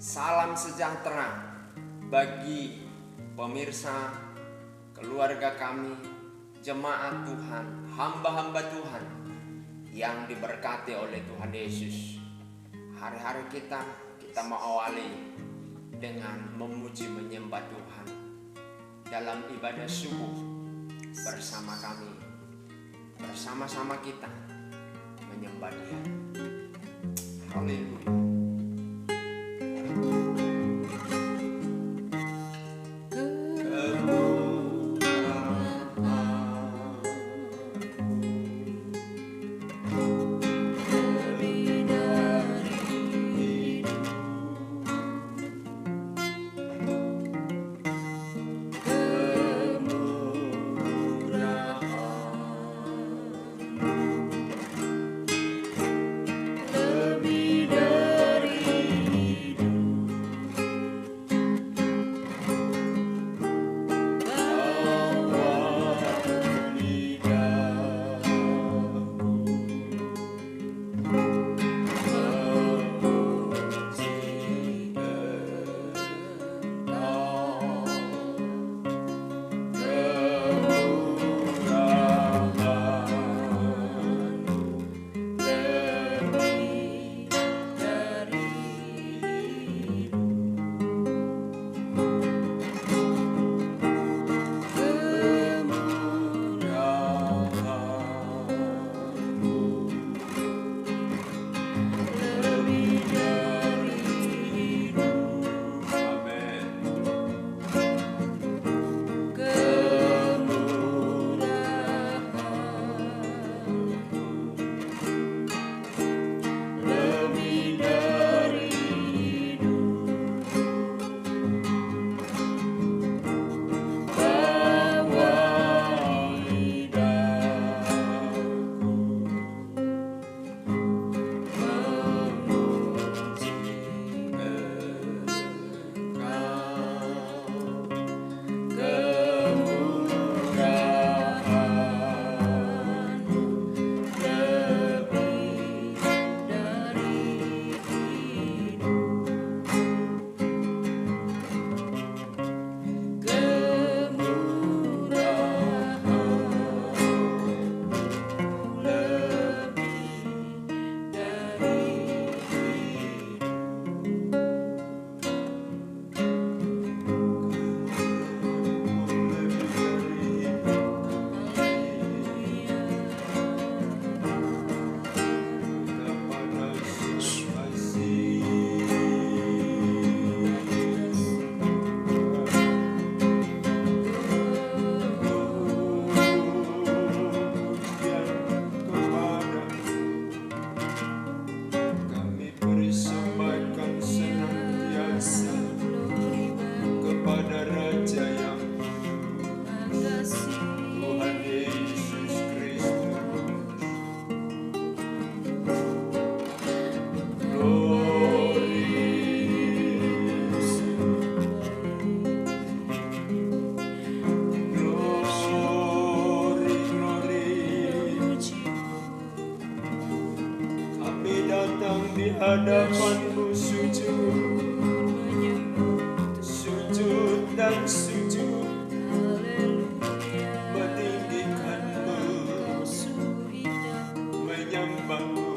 Salam sejahtera bagi pemirsa, keluarga kami, jemaat Tuhan, hamba-hamba Tuhan yang diberkati oleh Tuhan Yesus. Hari-hari kita mau awali dengan memuji menyembah Tuhan dalam ibadah subuh bersama kami. Bersama-sama kita menyembah Dia. Haleluya. Di hadapan-Mu sujud, sujud dan sujud, meninggikan-Mu, menyembah-Mu,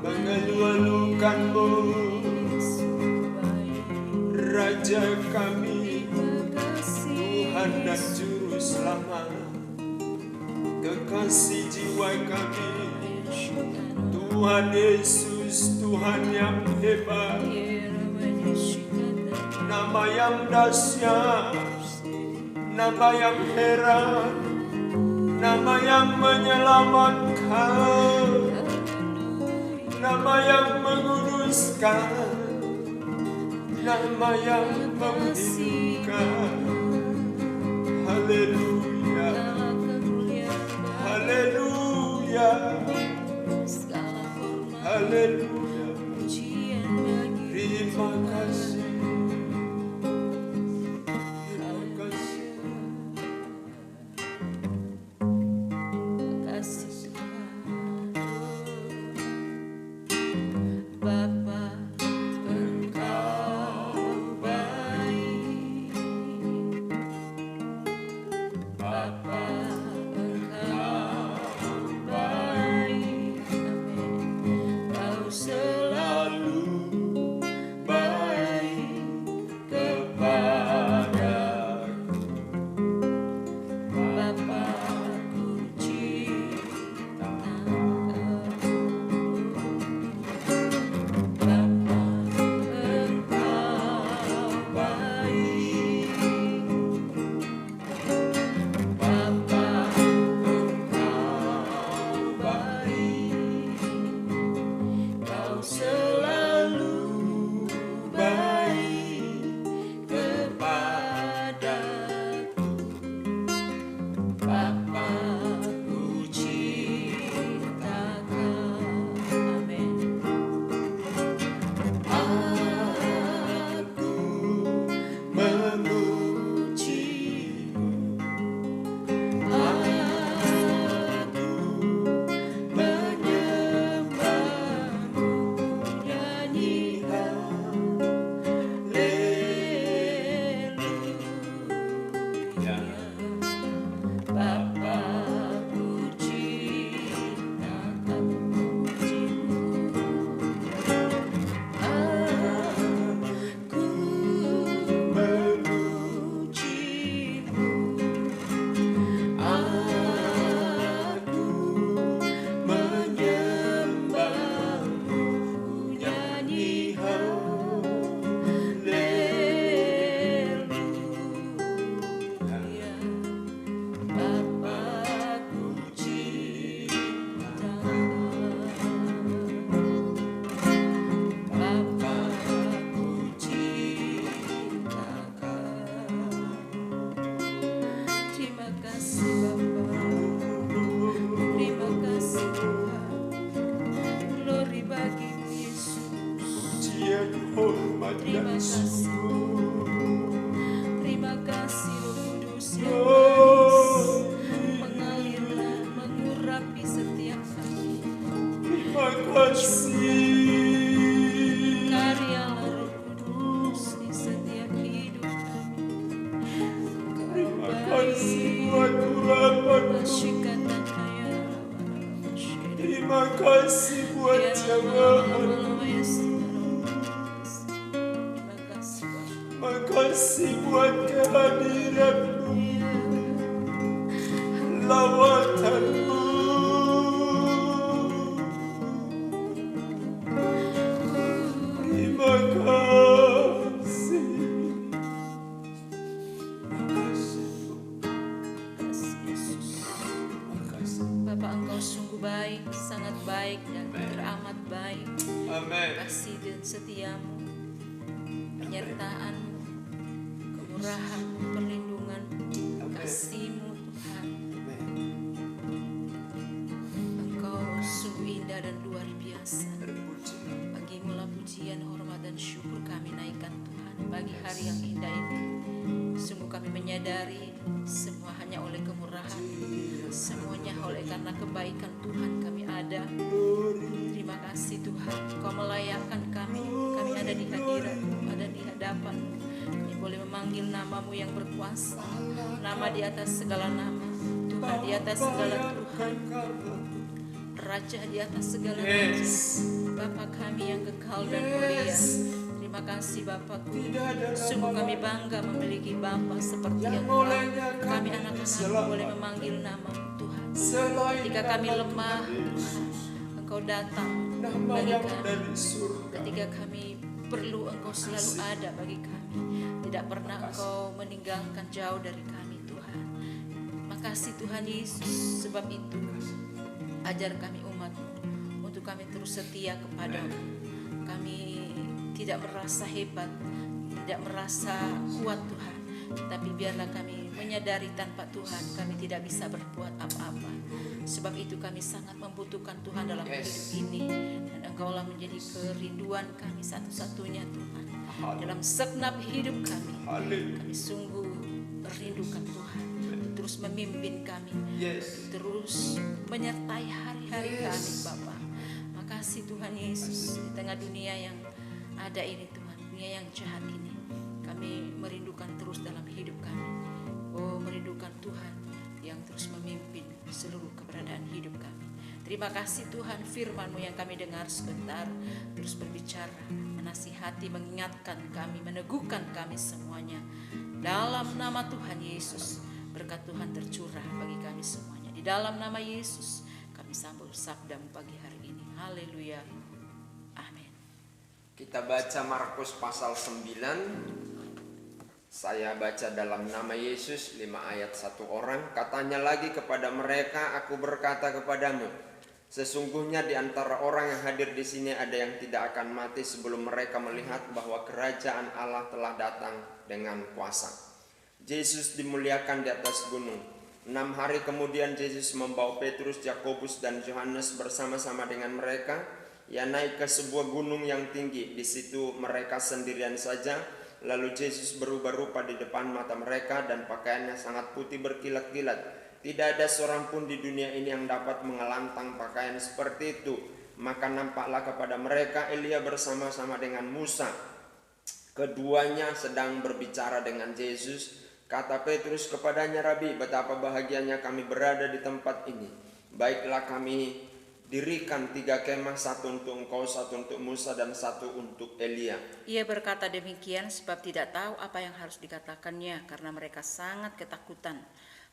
mengeluh-elukan-Mu, Raja kami, Tuhan dan Juru Selamat, kekasih jiwa kami, Tuhan Yesus, Tuhan yang hebat, nama yang dahsyat, nama yang heran, nama yang menyelamatkan, nama yang menguduskan, nama yang menghidupkan. Haleluya, haleluya, haleluya. Terima kasih, terima kasih. Bapa hormat Terima dan kasih. syukur. Terima kasih Roh Kudus yang Oh, manis, mengalirlah, mengurapi setiap kami. terima kasih. Karyalah Roh Kudus di setiap hidup kami. Engkau Terima kasih baik. buat urapanmu. Masyikatan kaya. Terima kasih buat jamahanmu. Terima kasih Bapa. Makasih buat kehadiranmu, lawatanmu. Terima kasih. Makasih, Kasih Yesus. makasih. Bapak, Engkau sungguh baik, sangat baik dan teramat baik. Amin. Kasih dan setiamu, penyertaanmu, kemurahanmu, perlindunganmu, kasihmu Tuhan. Engkau sungguh indah dan luar biasa. Bagimu lah pujian, hormat dan syukur kami naikkan Tuhan. Bagi hari yang indah ini, sungguh kami menyadari semua hanya oleh kemurahan, semuanya oleh karena kebaikan Tuhan kami ada. Terima kasih Tuhan, Kau melayakkan kami ada di hadirat-Mu, ada di hadapan-Mu. Kami boleh memanggil nama-Mu yang berkuasa, nama di atas segala nama, Tuhan di atas segala Tuhan, Raja di atas segala raja, Bapa kami yang kekal dan mulia. Terima kasih Bapakku, sungguh kami bangga memiliki Bapa seperti Engkau. Kami anak-anak boleh memanggil nama-Mu Tuhan. Ketika kami lemah, Tuhan, Engkau datang bagi kami. dari surga. Ketika kami perlu, Engkau selalu ada bagi kami. Tidak pernah Engkau meninggalkan jauh dari kami Tuhan. Makasih Tuhan Yesus, sebab itu ajar kami umat-Mu untuk kami terus setia kepada-Mu. Kami tidak merasa hebat, tidak merasa kuat Tuhan, tapi biarlah kami menyadari tanpa Tuhan kami tidak bisa berbuat apa-apa. Sebab itu kami sangat membutuhkan Tuhan dalam hidup ini, dan Engkaulah menjadi kerinduan kami satu-satunya Tuhan. Dalam segenap hidup kami, kami sungguh merindukan Tuhan, terus memimpin kami, terus menyertai hari-hari kami Bapa. Makasih Tuhan Yesus, di tengah dunia yang ada ini Tuhan, dunia yang jahat ini, kami merindukan terus dalam hidup kami. Oh, merindukan Tuhan yang terus memimpin seluruh keberadaan hidup kami. Terima kasih Tuhan, firman-Mu yang kami dengar sebentar terus berbicara, menasihati, mengingatkan kami, meneguhkan kami semuanya. Dalam nama Tuhan Yesus, berkat Tuhan tercurah bagi kami semuanya. Di dalam nama Yesus kami sambut sabda-Mu pagi hari ini. Haleluya. Amin. Kita baca Markus pasal 9. Saya baca dalam nama Yesus 5 ayat 1 orang. Katanya lagi kepada mereka, aku berkata kepadamu, sesungguhnya di antara orang yang hadir di sini ada yang tidak akan mati sebelum mereka melihat bahwa kerajaan Allah telah datang dengan kuasa. Yesus dimuliakan di atas gunung. 6 hari kemudian Yesus membawa Petrus, Yakobus dan Yohanes bersama-sama dengan mereka. Ia naik ke sebuah gunung yang tinggi. Di situ mereka sendirian saja. Lalu Yesus berubah rupa di depan mata mereka dan pakaiannya sangat putih berkilat-kilat. Tidak ada seorang pun di dunia ini yang dapat mengelantang pakaian seperti itu. Maka nampaklah kepada mereka Elia bersama-sama dengan Musa. Keduanya sedang berbicara dengan Yesus. Kata Petrus kepadanya, Rabi, betapa bahagianya kami berada di tempat ini. Baiklah, kami dirikan 3 kemah, satu untuk engkau, satu untuk Musa, dan satu untuk Elia. Ia berkata demikian sebab tidak tahu apa yang harus dikatakannya, karena mereka sangat ketakutan.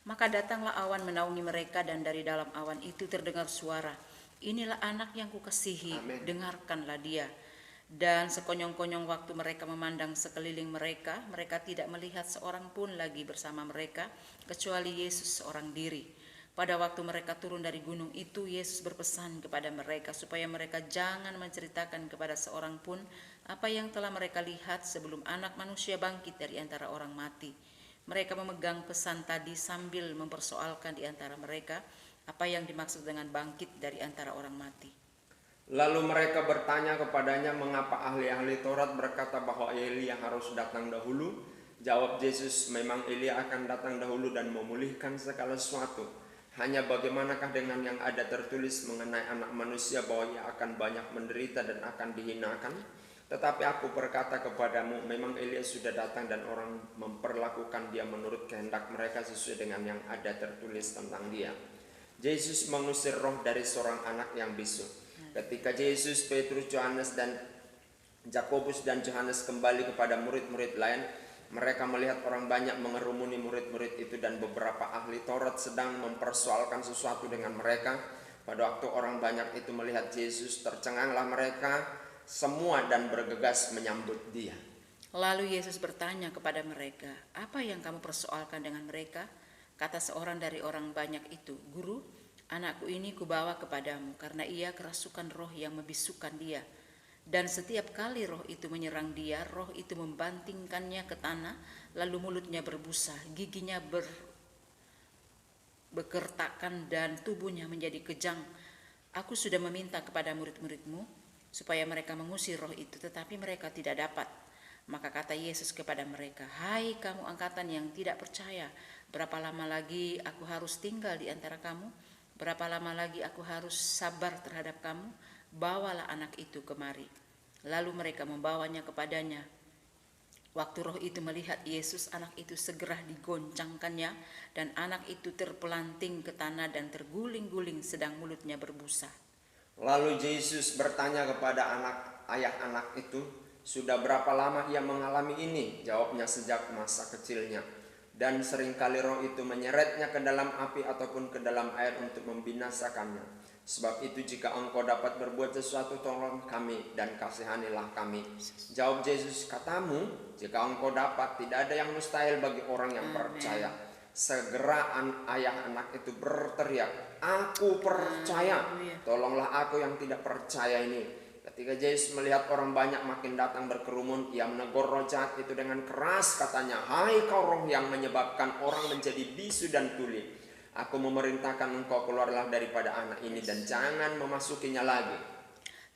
Maka datanglah awan menaungi mereka, dan dari dalam awan itu terdengar suara, inilah anak yang kukasihi, Amin. dengarkanlah dia. Dan sekonyong-konyong waktu mereka memandang sekeliling mereka, mereka tidak melihat seorang pun lagi bersama mereka, kecuali Yesus seorang diri. Pada waktu mereka turun dari gunung itu, Yesus berpesan kepada mereka supaya mereka jangan menceritakan kepada seorang pun apa yang telah mereka lihat sebelum Anak Manusia bangkit dari antara orang mati. Mereka memegang pesan tadi sambil mempersoalkan di antara mereka apa yang dimaksud dengan bangkit dari antara orang mati. Lalu mereka bertanya kepadanya, mengapa ahli-ahli Taurat berkata bahwa Elia harus datang dahulu? Jawab Yesus, memang Elia akan datang dahulu dan memulihkan segala sesuatu. Hanya bagaimanakah dengan yang ada tertulis mengenai anak manusia bahwa ia akan banyak menderita dan akan dihinakan? Tetapi aku berkata kepadamu, memang Elia sudah datang dan orang memperlakukan dia menurut kehendak mereka sesuai dengan yang ada tertulis tentang dia. Yesus mengusir roh dari seorang anak yang bisu. Ketika Yesus, Petrus, Yohanes dan Yakobus dan Yohanes kembali kepada murid-murid lain, mereka melihat orang banyak mengerumuni murid-murid itu dan beberapa ahli Taurat sedang mempersoalkan sesuatu dengan mereka. Pada waktu orang banyak itu melihat Yesus, tercenganglah mereka semua dan bergegas menyambut dia. Lalu Yesus bertanya kepada mereka, apa yang kamu persoalkan dengan mereka? Kata seorang dari orang banyak itu, Guru, anakku ini kubawa kepadamu karena ia kerasukan roh yang membisukan dia. Dan setiap kali roh itu menyerang dia, roh itu membantingkannya ke tanah, lalu mulutnya berbusa, giginya berkertakan dan tubuhnya menjadi kejang. Aku sudah meminta kepada murid-muridmu supaya mereka mengusir roh itu, tetapi mereka tidak dapat. Maka kata Yesus kepada mereka, hai kamu angkatan yang tidak percaya, berapa lama lagi aku harus tinggal di antara kamu? Berapa lama lagi aku harus sabar terhadap kamu? Bawalah anak itu kemari. Lalu mereka membawanya kepadanya. Waktu roh itu melihat Yesus, anak itu segera digoncangkannya, dan anak itu terpelanting ke tanah dan terguling-guling sedang mulutnya berbusa. Lalu Yesus bertanya kepada ayah anak itu, sudah berapa lama ia mengalami ini? Jawabnya, sejak masa kecilnya. Dan seringkali roh itu menyeretnya ke dalam api ataupun ke dalam air untuk membinasakannya. Sebab itu jika engkau dapat berbuat sesuatu, tolong kami dan kasihanilah kami. Jawab Yesus, katamu, jika engkau dapat, tidak ada yang mustahil bagi orang yang percaya. Segera ayah anak itu berteriak, aku percaya, tolonglah aku yang tidak percaya ini. Ketika Yesus melihat orang banyak makin datang berkerumun, ia menegur roh jahat itu dengan keras, katanya, hai kau roh yang menyebabkan orang menjadi bisu dan tuli, aku memerintahkan engkau keluarlah daripada anak ini dan jangan memasukinya lagi.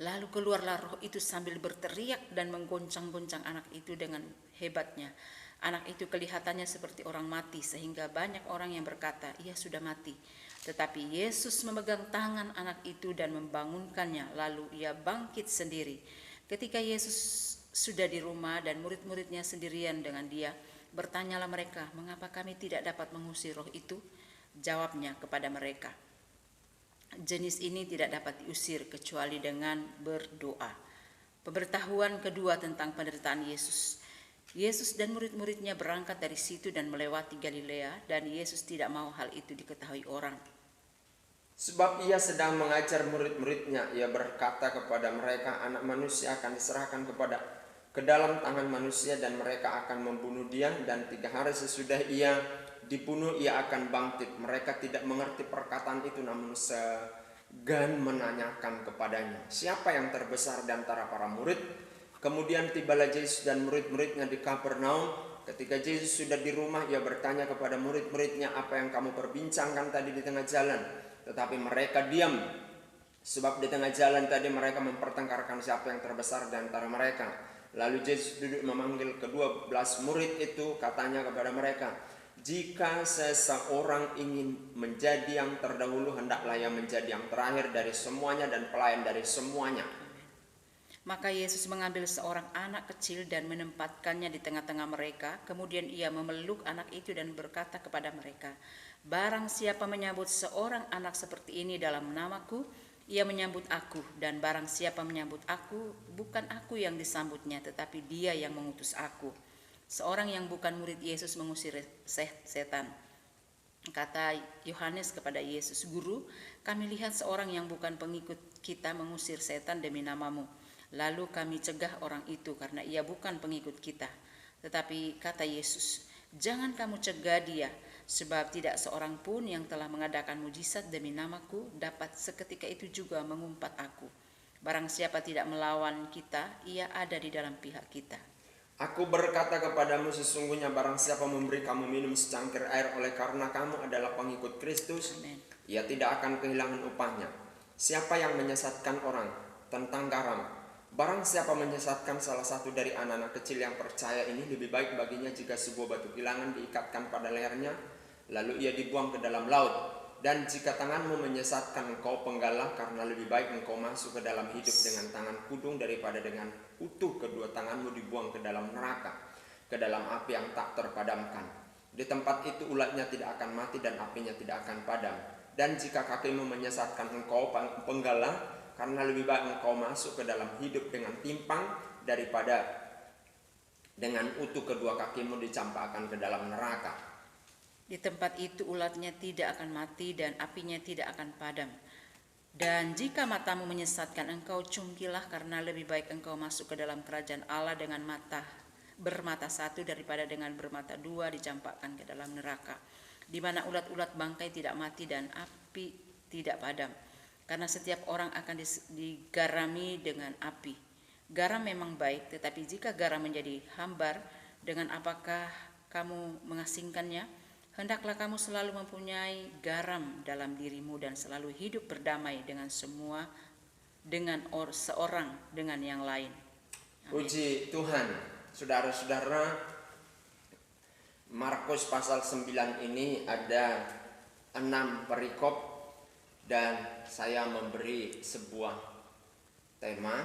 Lalu keluarlah roh itu sambil berteriak dan menggoncang-goncang anak itu dengan hebatnya. Anak itu kelihatannya seperti orang mati, sehingga banyak orang yang berkata, ia sudah mati. Tetapi Yesus memegang tangan anak itu dan membangunkannya, lalu ia bangkit sendiri. Ketika Yesus sudah di rumah dan murid-muridnya sendirian dengan dia, bertanyalah mereka, mengapa kami tidak dapat mengusir roh itu? Jawabnya kepada mereka, jenis ini tidak dapat diusir kecuali dengan berdoa. Pemberitahuan kedua tentang penderitaan Yesus. Yesus dan murid-muridnya berangkat dari situ dan melewati Galilea, dan Yesus tidak mau hal itu diketahui orang. Sebab ia sedang mengajar murid-muridnya, ia berkata kepada mereka, anak manusia akan diserahkan ke dalam tangan manusia dan mereka akan membunuh dia, dan 3 hari sesudah ia dibunuh ia akan bangkit. Mereka tidak mengerti perkataan itu, namun segan menanyakan kepadanya, siapa yang terbesar di antara para murid? Kemudian tibalah Yesus dan murid-muridnya di Kapernaum. Ketika Yesus sudah di rumah, ia bertanya kepada murid-muridnya, apa yang kamu perbincangkan tadi di tengah jalan? Tetapi mereka diam, sebab di tengah jalan tadi mereka mempertengkarkan siapa yang terbesar di antara mereka. Lalu Yesus duduk memanggil ke-12 murid itu, katanya kepada mereka, jika seseorang ingin menjadi yang terdahulu, hendaklah ia menjadi yang terakhir dari semuanya dan pelayan dari semuanya. Maka Yesus mengambil seorang anak kecil dan menempatkannya di tengah-tengah mereka. Kemudian ia memeluk anak itu dan berkata kepada mereka, barang siapa menyambut seorang anak seperti ini dalam namaku, ia menyambut aku. Dan barang siapa menyambut aku, bukan aku yang disambutnya, tetapi dia yang mengutus aku. Seorang yang bukan murid Yesus mengusir setan. Kata Yohanes kepada Yesus, Guru, kami lihat seorang yang bukan pengikut kita mengusir setan demi namamu. Lalu kami cegah orang itu karena ia bukan pengikut kita. Tetapi kata Yesus, jangan kamu cegah dia, sebab tidak seorang pun yang telah mengadakan mujizat demi namaku dapat seketika itu juga mengumpat aku. Barang siapa tidak melawan kita, ia ada di dalam pihak kita. Aku berkata kepadamu, sesungguhnya barang siapa memberi kamu minum secangkir air oleh karena kamu adalah pengikut Kristus, Amen. ia tidak akan kehilangan upahnya. Siapa yang menyesatkan orang? tentang garam. Barang siapa menyesatkan salah satu dari anak-anak kecil yang percaya ini, lebih baik baginya jika sebuah batu kilangan diikatkan pada lehernya, lalu ia dibuang ke dalam laut. Dan jika tanganmu menyesatkan engkau penggalah, karena lebih baik engkau masuk ke dalam hidup dengan tangan kudung daripada dengan utuh kedua tanganmu dibuang ke dalam neraka, ke dalam api yang tak terpadamkan. Di tempat itu ulatnya tidak akan mati dan apinya tidak akan padam. Dan jika kakimu menyesatkan engkau penggalah, karena lebih baik engkau masuk ke dalam hidup dengan timpang daripada dengan utuh kedua kakimu dicampakkan ke dalam neraka. Di tempat itu ulatnya tidak akan mati dan apinya tidak akan padam. Dan jika matamu menyesatkan engkau, cungkilah, karena lebih baik engkau masuk ke dalam kerajaan Allah dengan bermata satu daripada dengan bermata dua dicampakkan ke dalam neraka, di mana ulat-ulat bangkai tidak mati dan api tidak padam. Karena setiap orang akan digarami dengan api. Garam memang baik, tetapi jika garam menjadi hambar, dengan apakah kamu mengasingkannya? Hendaklah kamu selalu mempunyai garam dalam dirimu dan selalu hidup berdamai dengan semua, dengan seorang dengan yang lain. Amin. Puji Tuhan. Saudara-saudara, Markus pasal 9 ini ada 6 perikop. Dan saya memberi sebuah tema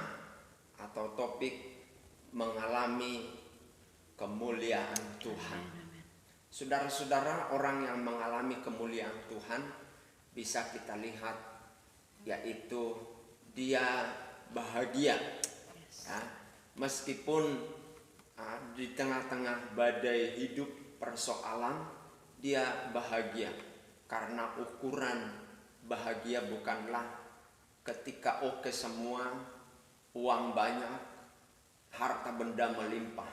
atau topik mengalami kemuliaan Tuhan. Saudara-saudara, orang yang mengalami kemuliaan Tuhan bisa kita lihat yaitu dia bahagia. Ya, meskipun di tengah-tengah badai hidup persoalan, dia bahagia karena ukuran bahagia bukanlah ketika oke semua, uang banyak, harta benda melimpah,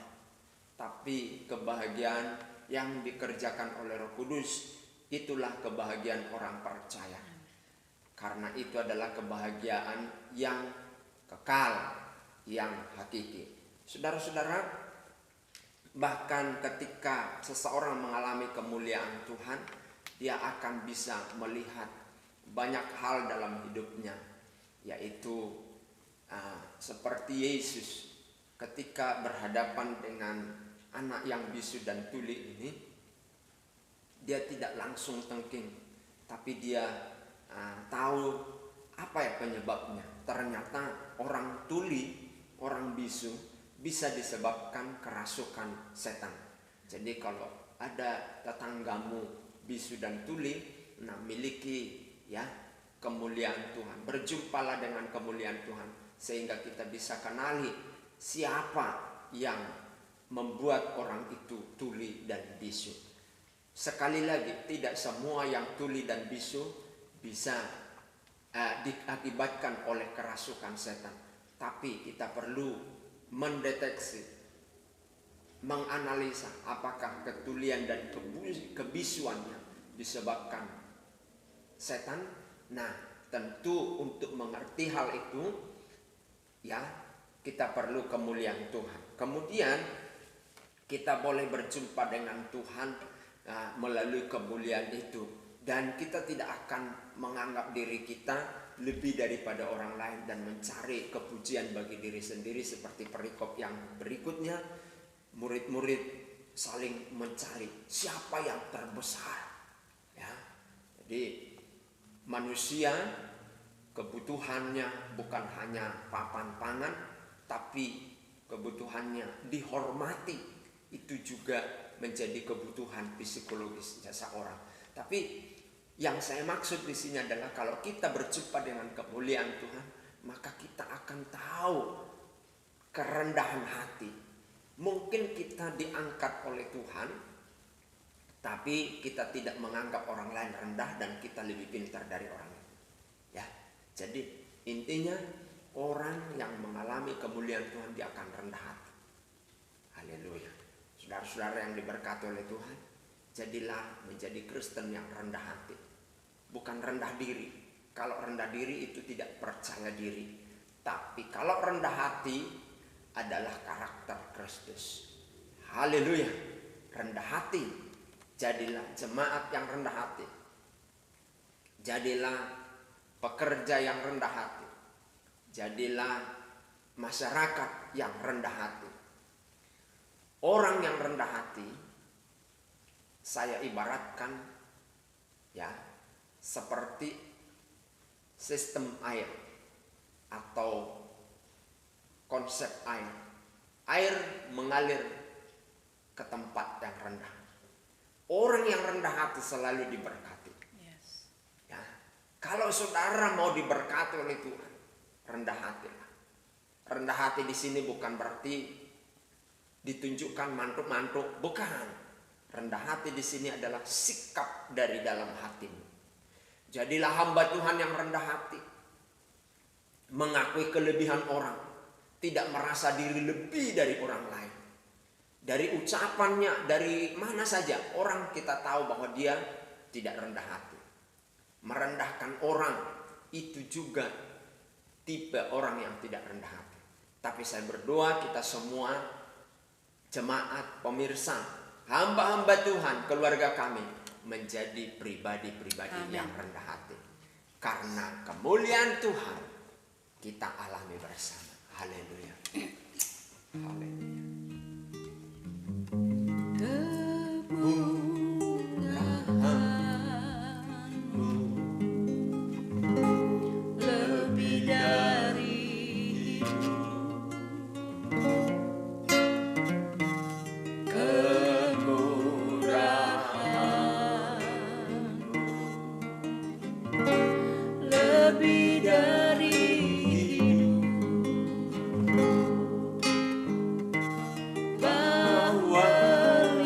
tapi kebahagiaan yang dikerjakan oleh Roh Kudus, itulah kebahagiaan orang percaya. Karena itu adalah kebahagiaan yang kekal, yang hakiki. Saudara-saudara, bahkan ketika seseorang mengalami kemuliaan Tuhan, dia akan bisa melihat banyak hal dalam hidupnya, yaitu seperti Yesus ketika berhadapan dengan anak yang bisu dan tuli ini, dia tidak langsung tengking, tapi dia tahu apa ya penyebabnya. Ternyata orang tuli, orang bisu bisa disebabkan kerasukan setan. Jadi kalau ada tetanggamu bisu dan tuli, miliki kemuliaan Tuhan, berjumpalah dengan kemuliaan Tuhan, sehingga kita bisa kenali siapa yang membuat orang itu tuli dan bisu. Sekali lagi, tidak semua yang tuli dan bisu bisa diakibatkan oleh kerasukan setan, tapi kita perlu mendeteksi, menganalisa apakah ketulian dan kebisuannya disebabkan setan. Nah, tentu untuk mengerti hal itu, kita perlu kemuliaan Tuhan. Kemudian kita boleh berjumpa dengan Tuhan melalui kemuliaan itu, dan kita tidak akan menganggap diri kita lebih daripada orang lain dan mencari kepujian bagi diri sendiri. Seperti perikop yang berikutnya, murid-murid saling mencari siapa yang terbesar. Jadi manusia kebutuhannya bukan hanya papan pangan, tapi kebutuhannya dihormati. Itu juga menjadi kebutuhan psikologis seseorang. Tapi yang saya maksud di sini adalah kalau kita berjumpa dengan kemuliaan Tuhan, maka kita akan tahu kerendahan hati. Mungkin kita diangkat oleh Tuhan, tapi kita tidak menganggap orang lain rendah dan kita lebih pintar dari orang lain. Jadi intinya orang yang mengalami kemuliaan Tuhan, dia akan rendah hati. Haleluya. Saudara-saudara yang diberkati oleh Tuhan, jadilah menjadi Kristen yang rendah hati, bukan rendah diri. Kalau rendah diri itu tidak percaya diri, tapi kalau rendah hati adalah karakter Kristus. Haleluya. Rendah hati. Jadilah jemaat yang rendah hati. Jadilah pekerja yang rendah hati. Jadilah masyarakat yang rendah hati. Orang yang rendah hati saya ibaratkan ya seperti sistem air atau konsep air. Air mengalir ke tempat yang rendah. Orang yang rendah hati selalu diberkati. Yes. Ya, kalau saudara mau diberkati oleh Tuhan, rendah hatilah. Rendah hati di sini bukan berarti ditunjukkan mantuk-mantuk, bukan. Rendah hati di sini adalah sikap dari dalam hatimu. Jadilah hamba Tuhan yang rendah hati, mengakui kelebihan orang, tidak merasa diri lebih dari orang lain. Dari ucapannya, dari mana saja orang kita tahu bahwa dia tidak rendah hati. Merendahkan orang itu juga tipe orang yang tidak rendah hati. Tapi saya berdoa kita semua, jemaat, pemirsa, hamba-hamba Tuhan, keluarga kami menjadi pribadi-pribadi yang rendah hati. Karena kemuliaan Tuhan kita alami bersama. Haleluya. Haleluya. Lebih dari kemurahan, lebih dari bahwa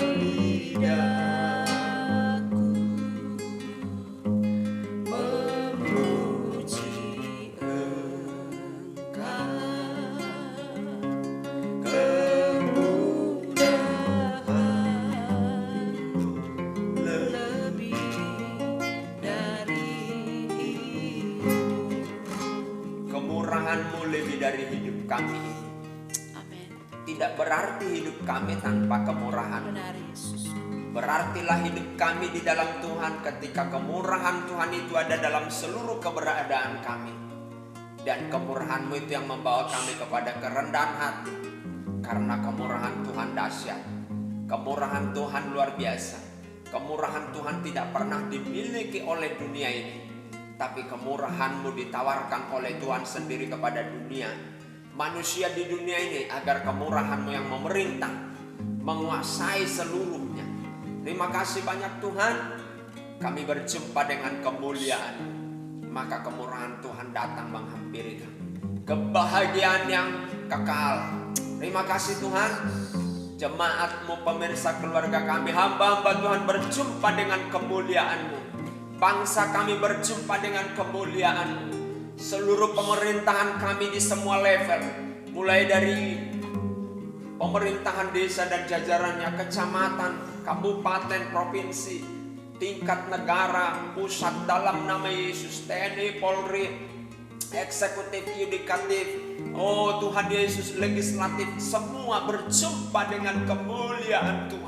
lidahku memuji Engkau, kemudahan lebih dari hidup. Kemurahan-Mu lebih dari hidup kami. Amin. Tidak berarti hidup kami tanpa kemurahan. Benar Yesus. Berartilah hidup kami di dalam Tuhan ketika kemurahan Tuhan itu ada dalam seluruh keberadaan kami. Dan kemurahan-Mu itu yang membawa kami kepada kerendahan hati. Karena kemurahan Tuhan dahsyat. Kemurahan Tuhan luar biasa. Kemurahan Tuhan tidak pernah dimiliki oleh dunia ini. Tapi kemurahan-Mu ditawarkan oleh Tuhan sendiri kepada dunia, manusia di dunia ini, agar kemurahan-Mu yang memerintah, menguasai seluruhnya. Terima kasih banyak Tuhan, kami berjumpa dengan kemuliaan, maka kemurahan Tuhan datang menghampiri kami. Kebahagiaan yang kekal. Terima kasih Tuhan, jemaat-Mu, pemirsa, keluarga kami, hamba-hamba Tuhan berjumpa dengan kemuliaan-Mu. Bangsa kami berjumpa dengan kemuliaan-Mu. Seluruh pemerintahan kami di semua level, mulai dari pemerintahan desa dan jajarannya, kecamatan, kabupaten, provinsi, tingkat negara, pusat, dalam nama Yesus, TNI, Polri, eksekutif, yudikatif, oh Tuhan Yesus, legislatif, semua berjumpa dengan kemuliaan Tuhan.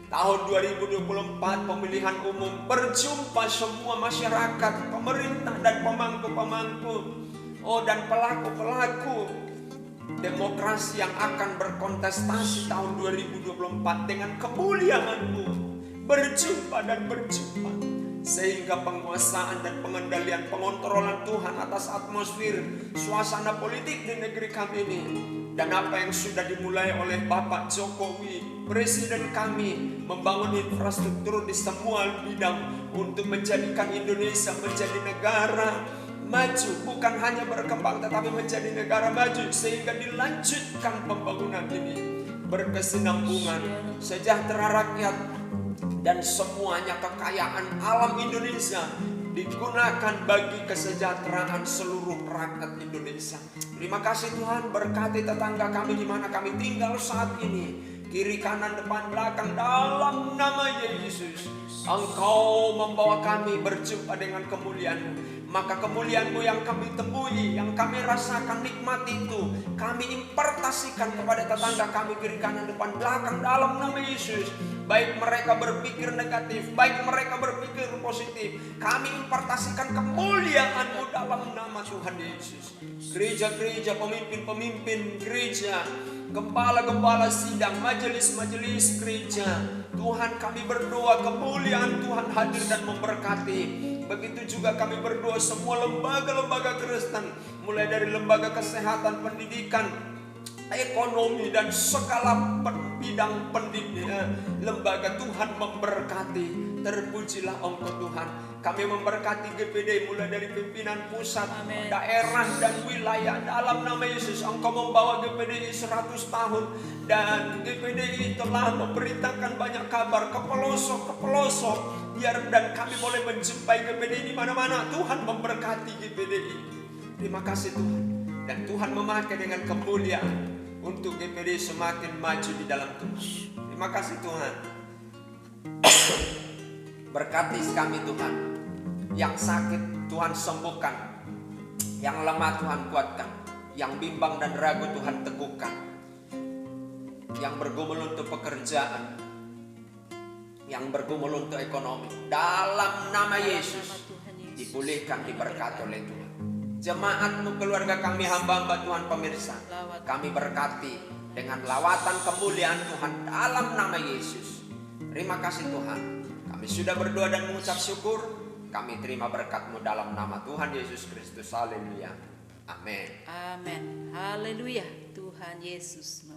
Tahun 2024 pemilihan umum, berjumpa semua masyarakat, pemerintah dan pemangku-pemangku, oh dan pelaku-pelaku demokrasi yang akan berkontestasi tahun 2024 dengan kemuliaan-Mu, berjumpa dan berjumpa, sehingga penguasaan dan pengendalian, pengontrolan Tuhan atas atmosfer, suasana politik di negeri kami ini, dan apa yang sudah dimulai oleh Bapak Jokowi, Presiden kami, membangun infrastruktur di semua bidang untuk menjadikan Indonesia menjadi negara maju, bukan hanya berkembang tetapi menjadi negara maju, sehingga dilanjutkan pembangunan ini berkesinambungan, sejahtera rakyat, dan semuanya kekayaan alam Indonesia digunakan bagi kesejahteraan seluruh rakyat Indonesia. Terima kasih Tuhan, berkati tetangga kami di mana kami tinggal saat ini, kiri kanan depan belakang, dalam nama Yesus. Engkau membawa kami berjumpa dengan kemuliaan-Mu. Maka kemuliaan-Mu yang kami temui, yang kami rasakan nikmati itu, kami impartasikan kepada tetangga kami kiri kanan depan belakang dalam nama Yesus. Baik mereka berpikir negatif, baik mereka berpikir positif, kami impartasikan kemuliaan-Mu dalam nama Tuhan Yesus. Gereja-gereja, pemimpin-pemimpin gereja, gembala-gembala sidang, majelis-majelis gereja, Tuhan kami berdoa kemuliaan Tuhan hadir dan memberkati. Begitu juga kami berdoa semua lembaga-lembaga Kristen, mulai dari lembaga kesehatan, pendidikan, ekonomi, dan segala bidang pendidikan, lembaga Tuhan memberkati. Terpujilah Engkau Tuhan. Kami memberkati GPD mulai dari pimpinan pusat, Amen. daerah dan wilayah dalam nama Yesus. Engkau membawa GPDI 100 tahun dan GPDI telah memberitakan banyak kabar ke pelosok biar dan kami boleh menjumpai GPDI di mana-mana. Tuhan memberkati GPDI. Terima kasih Tuhan. Dan Tuhan memakai dengan kemuliaan untuk GPDI semakin maju di dalam Tuhan. Terima kasih Tuhan. Berkati kami Tuhan. Yang sakit Tuhan sembuhkan, yang lemah Tuhan kuatkan, yang bimbang dan ragu Tuhan teguhkan, yang bergumul untuk pekerjaan, yang bergumul untuk ekonomi, dalam nama Yesus dipulihkan, diberkati oleh Tuhan. Jemaat-Mu, keluarga kami, hamba-hamba Tuhan, pemirsa, kami berkati dengan lawatan kemuliaan Tuhan dalam nama Yesus. Terima kasih Tuhan. Kami sudah berdoa dan mengucap syukur. Kami terima berkat-Mu dalam nama Tuhan Yesus Kristus. Haleluya. Amin. Amin. Haleluya. Tuhan Yesus